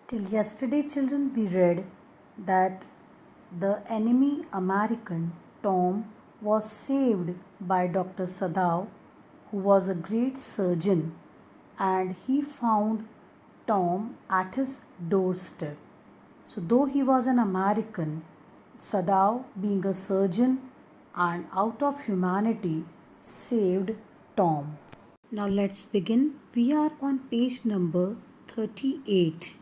Till yesterday, children, we read that the enemy American Tom was saved by Dr. Sadao, who was a great surgeon, and he found Tom at his doorstep. So, though he was an American, Sadao, being a surgeon and out of humanity, saved Tom. Now, let's begin. We are on page number 38.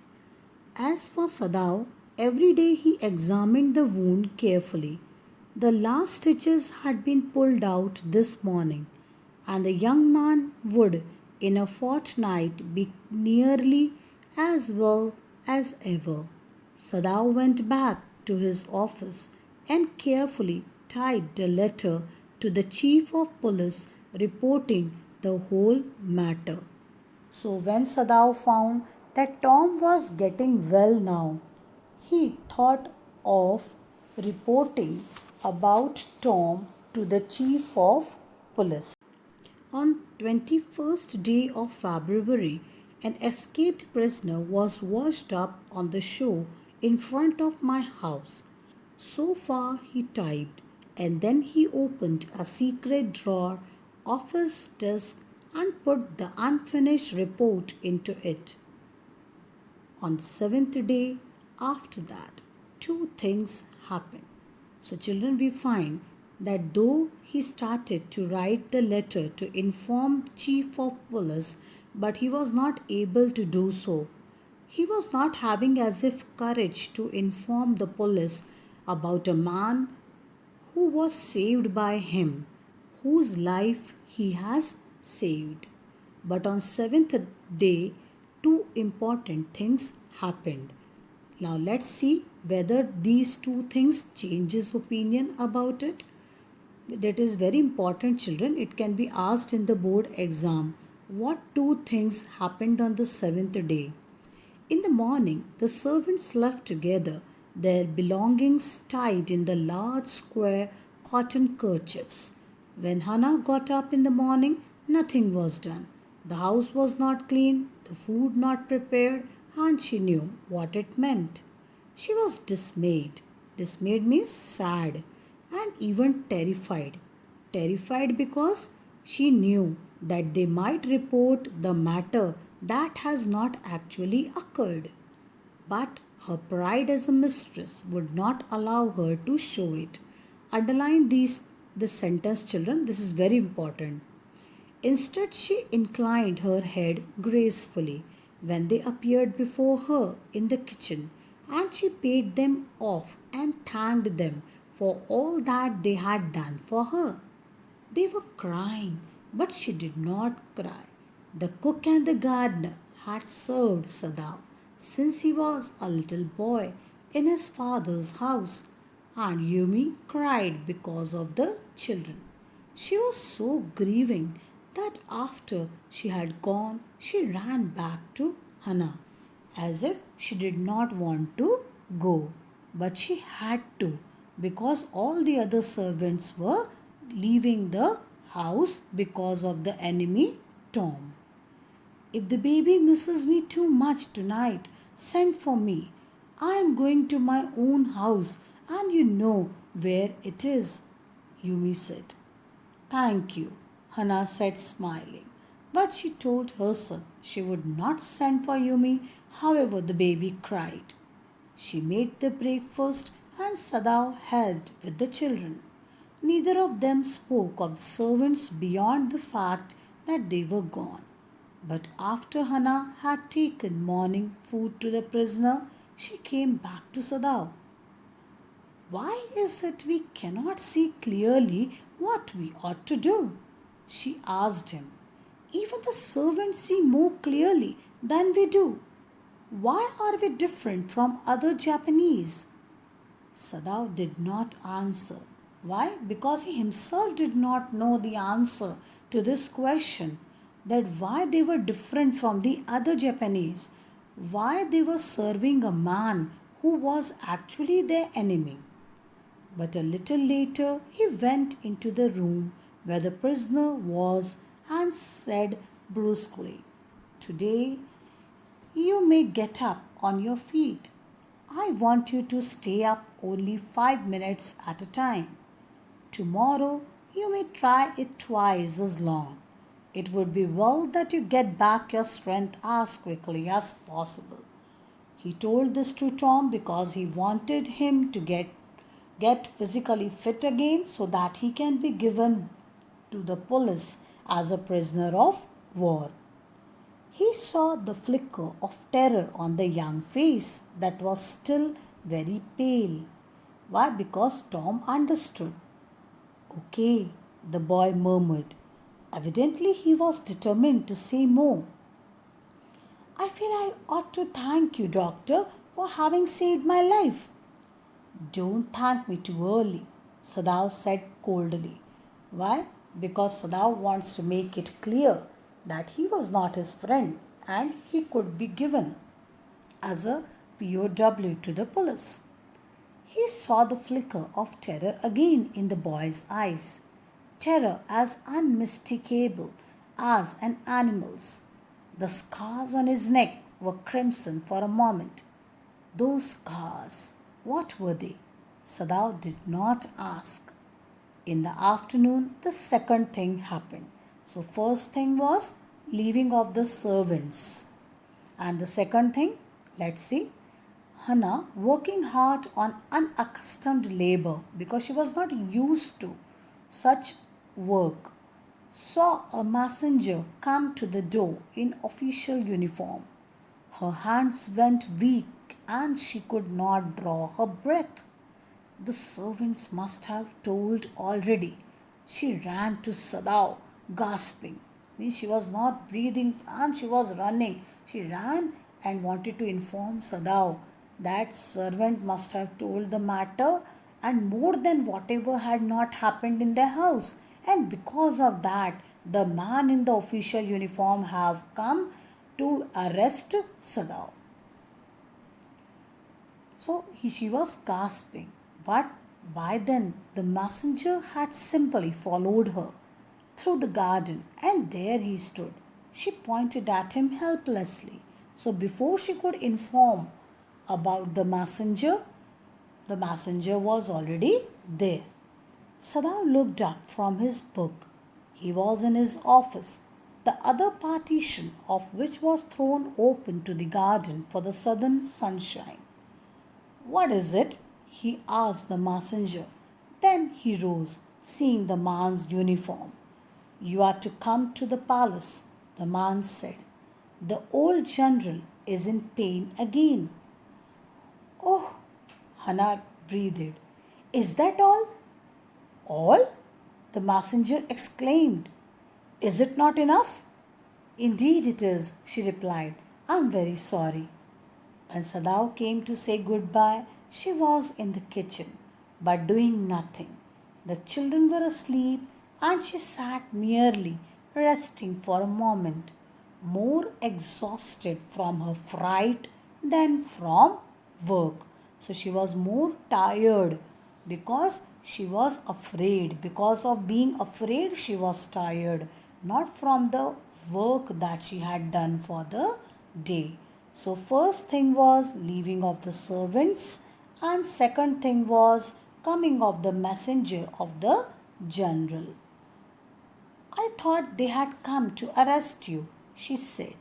As for Sadao, every day he examined the wound carefully. The last stitches had been pulled out this morning, and the young man would, in a fortnight, be nearly as well as ever. Sadao went back to his office and carefully typed a letter to the chief of police reporting the whole matter. So when Sadao found that Tom was getting well now, he thought of reporting about Tom to the chief of police. On 21st day of February, an escaped prisoner was washed up on the shore in front of my house. So far he typed, and then he opened a secret drawer of his desk and put the unfinished report into it. On the seventh day after that, two things happened. So, children, we find that though he started to write the letter to inform chief of police, but he was not able to do so. He was not having as if courage to inform the police about a man who was saved by him, whose life he has saved. But on seventh day, two important things happened. Now let's see whether these two things change his opinion about it. That is very important, children. It can be asked in the board exam. What two things happened on the seventh day? In the morning, the servants left together, their belongings tied in the large square cotton kerchiefs. When Hannah got up in the morning, nothing was done. The house was not clean, the food not prepared, and she knew what it meant. She was dismayed. Dismayed means sad and even terrified. Terrified because she knew that they might report the matter that has not actually occurred. But her pride as a mistress would not allow her to show it. Underline this sentence, children. This is very important. Instead, she inclined her head gracefully when they appeared before her in the kitchen, and she paid them off and thanked them for all that they had done for her. They were crying, but she did not cry. The cook and the gardener had served Sadao since he was a little boy in his father's house, and Yumi cried because of the children. She was so grieving that after she had gone, she ran back to Hannah as if she did not want to go. But she had to because all the other servants were leaving the house because of the enemy Tom. If the baby misses me too much tonight, send for me. I am going to my own house and you know where it is, Yumi said. Thank you, Hannah said, smiling. But she told herself she would not send for Yumi, however the baby cried. She made the breakfast and Sadao helped with the children. Neither of them spoke of the servants beyond the fact that they were gone. But after Hannah had taken morning food to the prisoner, she came back to Sadao. Why is it we cannot see clearly what we ought to do? She asked him. Even the servants see more clearly than we do. Why are we different from other Japanese? Sadao did not answer. Why? Because he himself did not know the answer to this question, that why they were different from the other Japanese, why they were serving a man who was actually their enemy. But a little later he went into the room where the prisoner was and said brusquely, Today You may get up on your feet. I want you to stay up only 5 minutes at a time. Tomorrow you may try it twice as long. It would be well that you get back your strength as quickly as possible. He told this to Tom because he wanted him to get physically fit again so that he can be given to the police as a prisoner of war. He saw the flicker of terror on the young face that was still very pale. Why? Because Tom understood. Okay, the boy murmured. Evidently, he was determined to say more. I feel I ought to thank you, Doctor, for having saved my life. Don't thank me too early, Sadao said coldly. Why? Because Sadao wants to make it clear that he was not his friend and he could be given as a POW to the police. He saw the flicker of terror again in the boy's eyes, terror as unmistakable as an animal's. The scars on his neck were crimson for a moment. Those scars, what were they? Sadao did not ask. In the afternoon, the second thing happened. So, first thing was leaving of the servants. And the second thing, let's see, Hannah working hard on unaccustomed labor because she was not used to such work, saw a messenger come to the door in official uniform. Her hands went weak and she could not draw her breath. The servants must have told already. She ran to Sadao, gasping. Means she was not breathing and she was running. She ran and wanted to inform Sadao. That servant must have told the matter and more than whatever had not happened in their house. And because of that, the man in the official uniform have come to arrest Sadao. So she was gasping. But by then the messenger had simply followed her through the garden and there he stood. She pointed at him helplessly. So before she could inform about the messenger was already there. Sadao looked up from his book. He was in his office, the other partition of which was thrown open to the garden for the southern sunshine. What is it? He asked the messenger. Then he rose, seeing the man's uniform. You are to come to the palace, the man said. The old general is in pain again. Oh, Hannah breathed. Is that all? All? The messenger exclaimed. Is it not enough? Indeed it is, she replied. I am very sorry. When Sadao came to say goodbye, she was in the kitchen, but doing nothing. The children were asleep and she sat merely resting for a moment, more exhausted from her fright than from work. So she was more tired because she was afraid. Because of being afraid, she was tired, not from the work that she had done for the day. So first thing was leaving of the servants and second thing was coming of the messenger of the general. I thought they had come to arrest you, she said.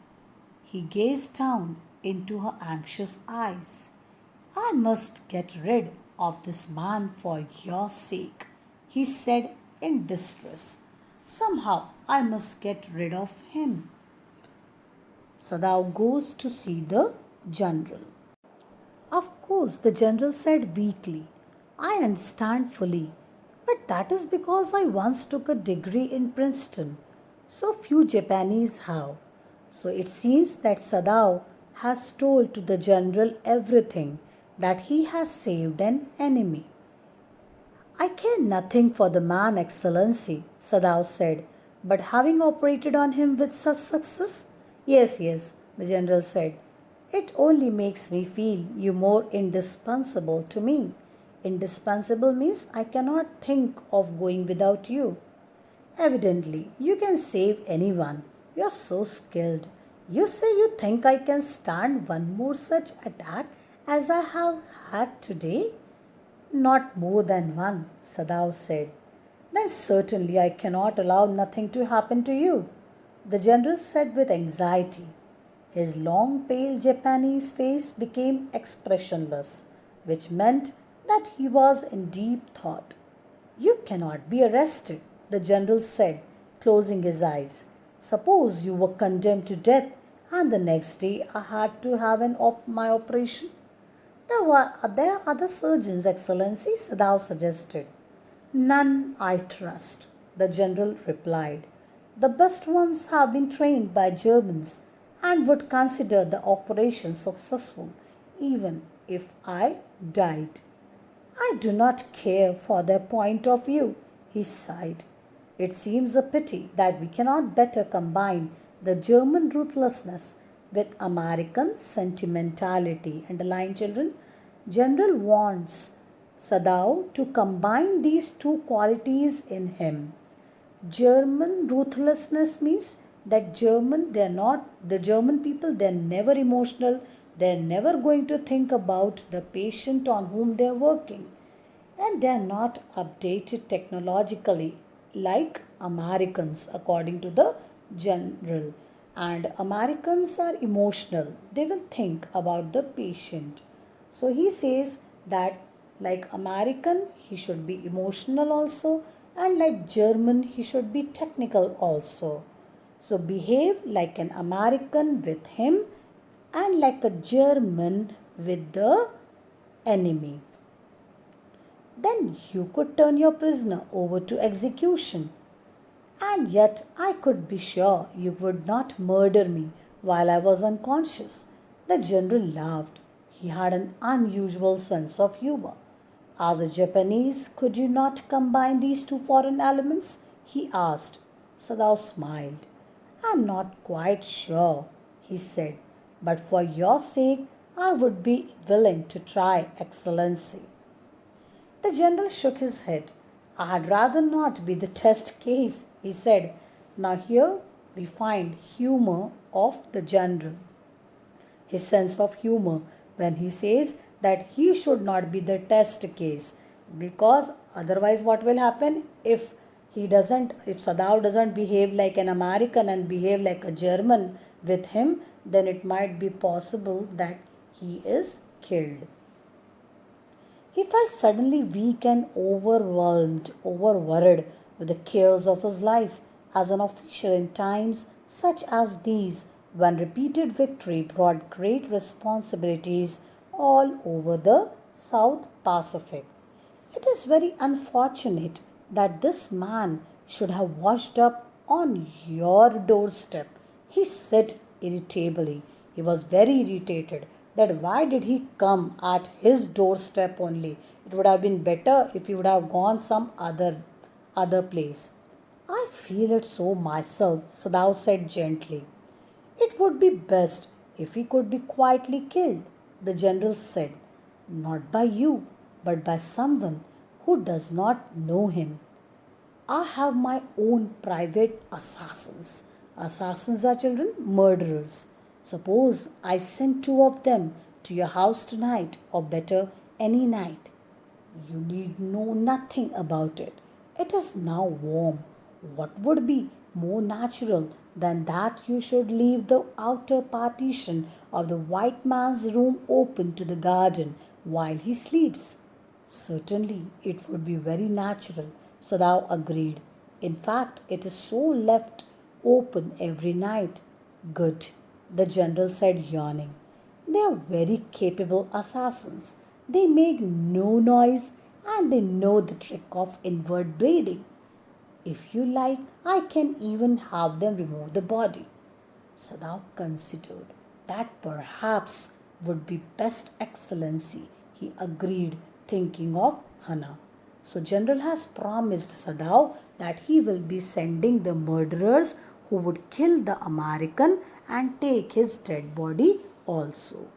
He gazed down into her anxious eyes. I must get rid of this man for your sake, he said in distress. Somehow I must get rid of him. Sadao goes to see the general. Of course, the general said weakly. I understand fully, but that is because I once took a degree in Princeton. So few Japanese have. So it seems that Sadao has told to the general everything, that he has saved an enemy. I care nothing for the man, Excellency, Sadao said, but having operated on him with such success? Yes, the general said. It only makes me feel you more indispensable to me. Indispensable means I cannot think of going without you. Evidently, you can save anyone. You are so skilled. You say you think I can stand one more such attack as I have had today? Not more than one, Sadao said. Then certainly I cannot allow nothing to happen to you, the general said with anxiety. His long, pale Japanese face became expressionless, which meant that he was in deep thought. You cannot be arrested, the general said, closing his eyes. Suppose you were condemned to death and the next day I had to have my operation. There are other surgeons, Excellency, Sadao suggested. None, I trust, the general replied. The best ones have been trained by Germans and would consider the operation successful even if I died. I do not care for their point of view, he sighed. It seems a pity that we cannot better combine the German ruthlessness with American sentimentality. Underline, children. General wants Sadao to combine these two qualities in him. German ruthlessness means that the German people, they're never emotional, they're never going to think about the patient on whom they're working, and they're not updated technologically like Americans, according to the general. And Americans are emotional, they will think about the patient. So he says that like American, he should be emotional also, and like German, he should be technical also. So behave like an American with him and like a German with the enemy. Then you could turn your prisoner over to execution. And yet I could be sure you would not murder me while I was unconscious. The general laughed. He had an unusual sense of humor. As a Japanese, could you not combine these two foreign elements? He asked. Sadao smiled. I'm not quite sure, he said, but for your sake, I would be willing to try, Excellency. The general shook his head. I had rather not be the test case, he said. Now here we find humor of the general. His sense of humor when he says that he should not be the test case, because otherwise what will happen if Sadao doesn't behave like an American and behave like a German with him, then it might be possible that he is killed. He felt suddenly weak and overworried with the cares of his life as an officer in times such as these, when repeated victory brought great responsibilities all over the South Pacific. It is very unfortunate that this man should have washed up on your doorstep, he said irritably. He was very irritated that why did he come at his doorstep only? It would have been better if he would have gone some other place. I feel it so myself, Sadao said gently. It would be best if he could be quietly killed, the general said. Not by you, but by someone who does not know him. I have my own private assassins. Assassins are, children, murderers. Suppose I send two of them to your house tonight, or better, any night. You need know nothing about it. It is now warm. What would be more natural than that you should leave the outer partition of the white man's room open to the garden while he sleeps? Certainly, it would be very natural, Sadao agreed. In fact, it is so left open every night. Good, the general said, yawning. They are very capable assassins. They make no noise and they know the trick of inward bleeding. If you like, I can even have them remove the body. Sadao considered. That perhaps would be best, Excellency, he agreed, thinking of Hana. So General has promised Sadao that he will be sending the murderers who would kill the American and take his dead body also.